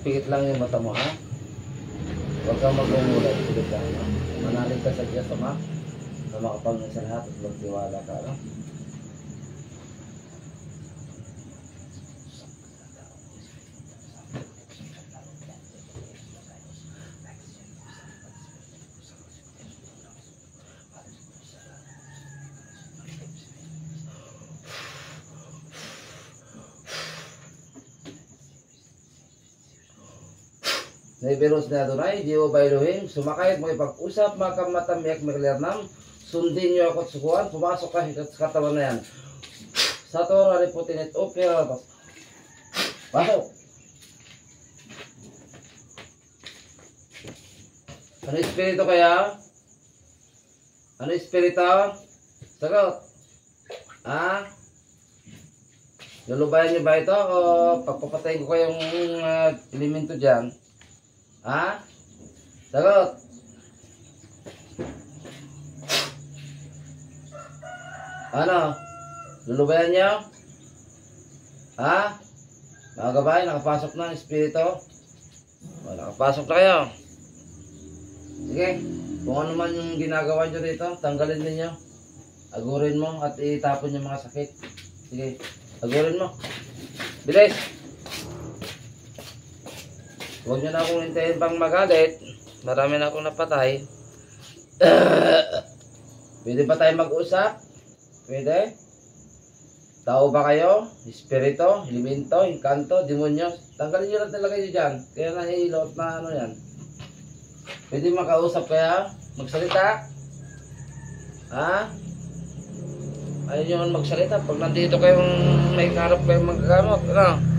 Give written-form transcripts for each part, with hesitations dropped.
Pikit lang yung mata mo, ha? Huwag kang magmumulat. Pikit lang, ha? Manalig ka sa Diyos, Ama. Na makapangin sa lahat at magtiwala ka, no? Naibiros na Adonai, Diyo ba Elohim, sumakay at makipag-usap, makamatamiyak, maglernam, sundin niyo ako at sukuan, pumasok ka sa katawan na yan. Sa Torah, riputinit, o pira, pasok. Ano espiritu kaya? Ano espiritu? Sagot. Ha? Lulubayan niyo ba ito o pagpapatayin ko kayong elemento dyan? Ha? Sagot. Ano? Lulubayan niyo? Ha? Mga gabay, nakapasok na ang espiritu? O, nakapasok na kayo. Sige, kung ano man yung ginagawa nyo rito, tanggalin ninyo. Agurin mo at itapon yung mga sakit. Sige, agurin mo. Bilis! Huwag nyo na akong hintayin pang magalit. Marami na akong napatay. Pwede ba tayo mag-usap? Pwede? Tao ba kayo? Espiritu, elemento, inkanto, demonyo? Tanggalin nyo lang talaga nyo dyan. Kaya nahihilot na ano yan. Pwede makausap kaya? Magsalita? Ha? Ayaw nyo magsalita. Pag nandito kayong may karap kayong magagamot. Ano?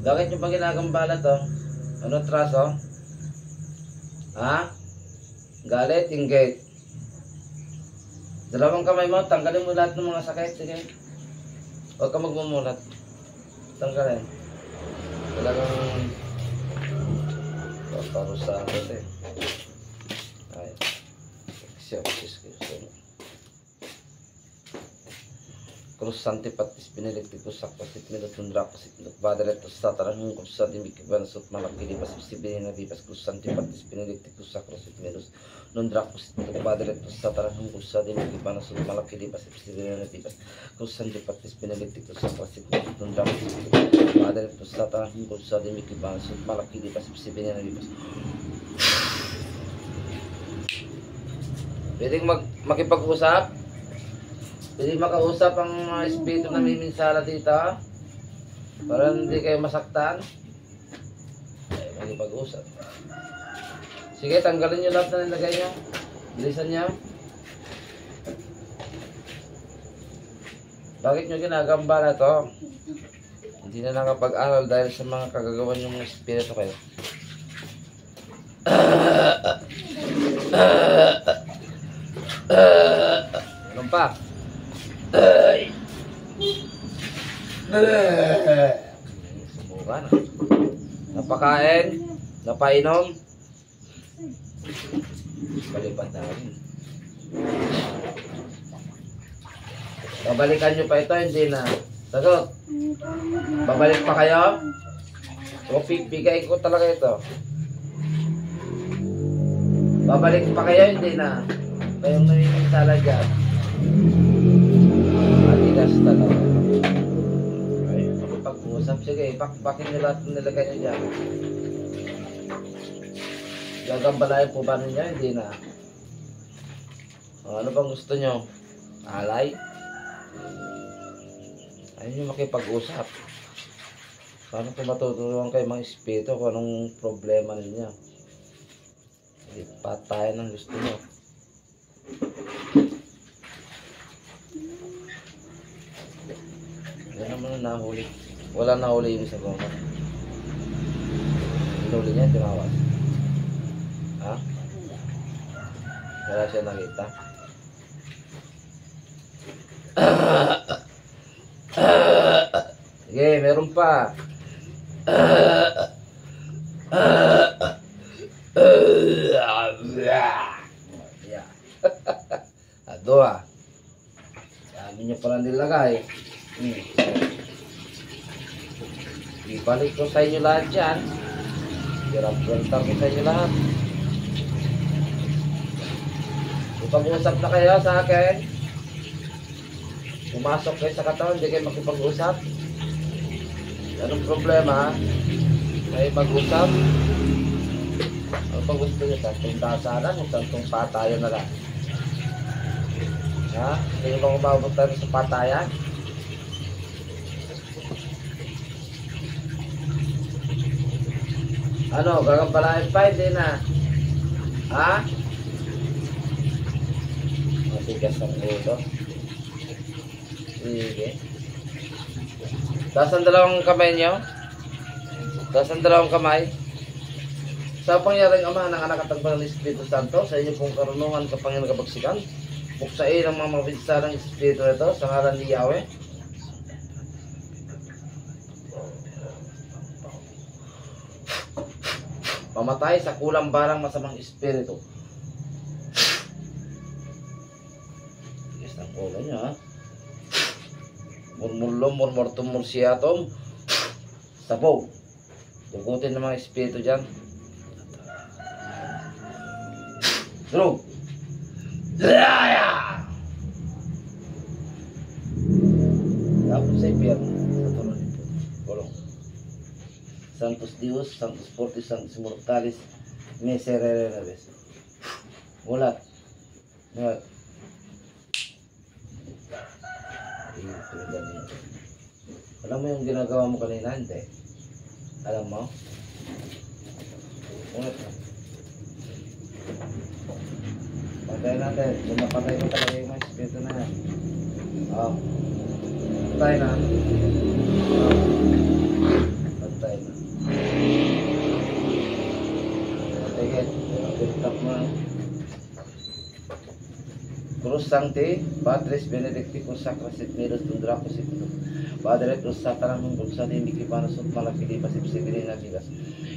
Bakit nyo pa ginagambala to? Ano traso? Ha? Galit, inggit. Dalawang kamay mo, tanggalin mo lahat ng mga sakit. Sige. Huwag ka magmumulat. Tanggalin. Talagang paparusahan ko ito eh. Ay. Krus santipatis piniliticus sakpasit minut undrapasit minut badaletos sataran hungkos sa dimikiban sut malakili pas sibinin na bipas krus santipatis piniliticus sakpasit minut undrapasit minut badaletos sataran hungkos sa dimikiban sut malakili pas sibinin na bipas krus santipatis piniliticus sakpasit minut undrapasit minut badaletos sataran hungkos sa dimikiban sut malakili pas sibinin na bipas. Pwedeng makipag-usap? Pwede makausap ang mga espiritu na miminsala dito para hindi kayo masaktan. Ay, makipag-usap. Sige, tanggalin nyo lahat na nilagay nyo. Bilisan nyo. Bakit nyo ginagamba na to? Hindi na nakapag-aral dahil sa mga kagagawan yung mga espiritu kayo. Anong pa? Sumuka na. Napakain, napainom. Balipan namin. Babalikan nyo pa ito, hindi na. Sagot. Babalik pa kayo? O bigay ko talaga ito. Babalik pa kayo, hindi na. Kayong namiminsala dyan. Matigas talaga. Okay, makipag-usap. Sige, pakbakin nyo lahat ng nilagay nyo dyan. Gagambalayan po ba ninyo? Hindi na. Ano bang gusto nyo? Alay? Ayun nyo makipag-usap. Paano kung matutulungan kayo mga espiritu kung anong problema ninyo? Hindi patayan ang gusto nyo. Wala naman na nahuli. Wala nahuli yung sa goma. Hinuli niya, tinawas. Ha? Wala siya nakita. Sige, meron pa. Doa. Dami niyo pala nilagay. Ibalik ko sa inyo lahat yan. Hirap-hirap ko sa inyo lahat. Ipag-usap na kayo sa akin. Pumasok kayo sa katawan, hindi kayo makipag-usap. Anong problema? May mag-usap? Ano pag gusto nyo? Santong dasalan o santong patayan na lang? Ha? Hindi nyo ba umabot tayo sa patayan? Ano? Gagampalain pa? Hindi na. Ha? Matigas ang ulo. Sige. Taas ang dalawang kamay nyo. Taas ang dalawang kamay. Sa pangyaring Ama ng Anak at ng Banal na Espiritu Santo, sa inyo pong karunungan kapangyarihan kabagsikan, buksain ang mga mabinsa ng Espiritu nito sa ngalan ni Yahweh. Pamatay sa kulang barang masamang espiritu. Yes, ang ulo nyo ha. Murmurlom, murmurtum, mursiatom. Sabaw. Dugutin ng mga espiritu dyan. Drog. Tapos sa impyerno. Sa turon nito. Kulong. Santos Dios, Santos Fortis, Santos Immortalis, Miserere Naves. Mulat. Mulat. Alam mo yung ginagawa mo kanina, hindi? Alam mo? Mulat na. Patay natin. Kung napatay mo talaga yung mga espiritu na yan. Patay na. Patay na. Tingin. Tap mo. Cruz Sancti, Patris Benedicticus Sacras et Medos Tundracus et Padre Cruz Satanas Mungkul sa Dimikipanos ut Malakilipas Ipsibilina Vivas.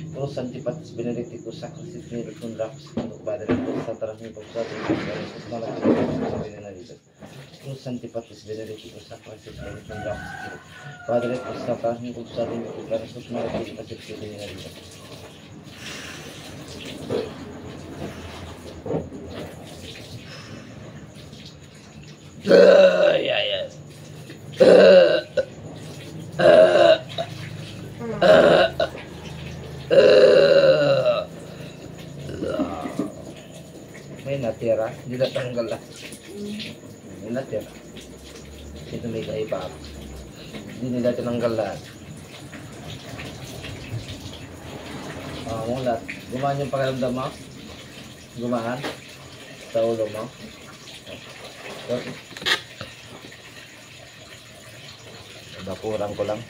Cruz Sancti Patris Benedicticus Sacras et Medos Tundracus et Padre Cruz Satanas Mungkul sa Dimikipanos ut Malakilipas Ipsibilina Vivas. Cruz Sancti Patris Benedicticus Sacras et Medos Tundracus et Padre Cruz Satanas Mungkul sa Dimikipanos ut Malakilipas Ipsibilina Vivas. Yes. May natira, hindi na tanggal lang. May natira. Ito may kaiba. Hindi nila tinanggal lahat. Mulat. Gumaan yung pakiramdam mo? Gumaan? Sa ulo mo? Bakuran ko lang.